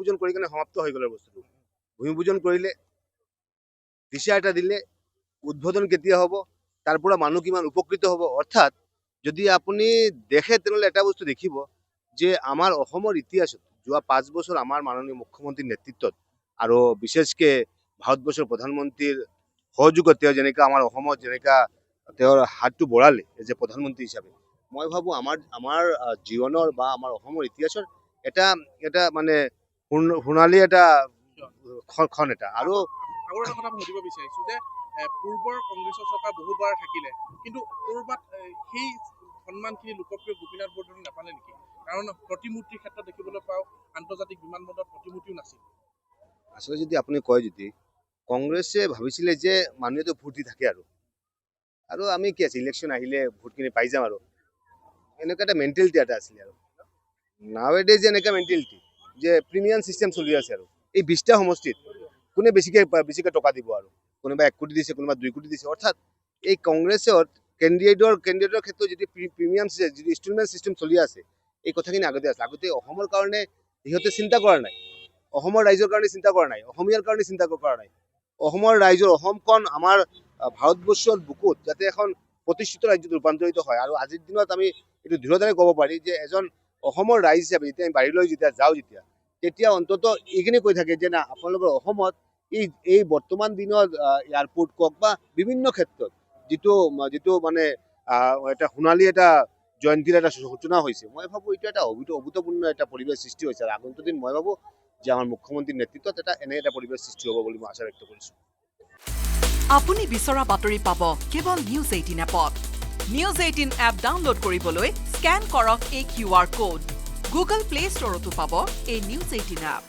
পূজন কৰি কিনে সমাপ্ত হৈ গ'ল বস্তুটো ভূমি পূজন কৰিলে দিশা এটা দিলে উদ্বোধন কেতিয়া হ'ব তাৰ পৰা মানুহ কিমান উপকৃত হ'ব অৰ্থাৎ যদি আপুনি দেখে তেনেহ'লে এটা বস্তু দেখিব যে আমাৰ অসমৰ ইতিহাসত যোৱা 5 বছৰ আমাৰ মাননীয় মুখ্যমন্ত্ৰীৰ নেতৃত্বত আৰু বিশেষকৈ ভাৰতবৰ্ষৰ প্ৰধানমন্ত্ৰীৰ সহযোগত তেওঁ যেনেকৈ আমাৰ অসমত যেনেকৈ তেওঁৰ হাতটো বঢ়ালে যে প্ৰধানমন্ত্ৰী হিচাপে মই ভাবোঁ আমাৰ জীৱনৰ বা আমাৰ অসমৰ ইতিহাসৰ এটা মানে সোণালী এটা ক্ষণ এটা আৰু এটা কথা সুধিব বিচাৰিছোঁ যে পূৰ্বৰ কংগ্ৰেছৰ চৰকাৰ বহুবাৰ থাকিলে কিন্তু ক'ৰবাত সেই সন্মানখিনি লোকপ্ৰিয় গোপীনাথ বৰদলৈ নাপালে নেকি কাৰণ প্ৰতিমূৰ্তিৰ ক্ষেত্ৰত দেখিবলৈ পাওঁ আন্তৰ্জাতিক বিমানবন্দৰত প্ৰতিমূৰ্তিও নাছিল আচলতে যদি আপুনি কয় যদি কংগ্ৰেছে ভাবিছিলে যে মানুহেতো ভোট দি থাকে আৰু আমি কি আছে ইলেকশ্যন আহিলে ভোটখিনি পাই যাম আৰু এনেকুৱা এটা মেণ্টেলিটি এটা আছিলে আৰু নাৱেডেজ এনেকুৱা মেণ্টেলিটি যে প্ৰিমিয়াম চিষ্টেম চলি আছে আৰু এই 20টা সমষ্টিত কোনে বেছিকৈ টকা দিব আৰু কোনোবা 1 কোটি দিছে কোনোবা 2 কোটি দিছে অৰ্থাৎ এই কংগ্ৰেছৰ কেণ্ডিডেটৰ ক্ষেত্ৰত যদি প্ৰিমিয়াম যদি ইনষ্টলমেণ্ট চিষ্টেম চলি আছে এই কথাখিনি আগতে আছে আগতে অসমৰ কাৰণে সিহঁতে চিন্তা কৰা নাই অসমৰ ৰাইজৰ কাৰণে চিন্তা কৰা নাই অসমীয়াৰ কাৰণে চিন্তা কৰা নাই অসমৰ ৰাইজৰ অসমখন আমাৰ ভাৰতবৰ্ষৰ বুকুত যাতে এখন প্ৰতিষ্ঠিত ৰাজ্যত ৰূপান্তৰিত হয় আৰু আজিৰ দিনত আমি এইটো দৃঢ়তাৰে ক'ব পাৰি যে এজন অসমৰ ৰাইজ হিচাপে যেতিয়া আমি বাহিৰলৈ যেতিয়া যাওঁ তেতিয়া অন্তত এইখিনি কৈ থাকে যে না আপোনালোকৰ অসমত এই বৰ্তমান দিনত এয়াৰপোৰ্ট কওক বা বিভিন্ন ক্ষেত্ৰত যিটো মানে এটা সোণালী এটা জয়ন্তীৰ এটা সূচনা হৈছে মই ভাবোঁ এইটো এটা অভূতপূৰ্ণ এটা পৰিৱেশ সৃষ্টি হৈছে আৰু আগন্তুক দিন মই ভাবোঁ যে আমাৰ মুখ্যমন্ত্ৰীৰ নেতৃত্বত এনে এটা পৰিৱেশ সৃষ্টি হ'ব বুলি মই আশা ব্যক্ত কৰিছোঁ আপুনি বিচৰা বাতৰি পাব কেৱল নিউজ 18 এপত নিউজ 18 এপ ডাউনলোড কৰিবলৈ স্কেন কৰক এই QR কোড গুগল প্লে ষ্টৰতো পাব এই নিউজ 18 এপ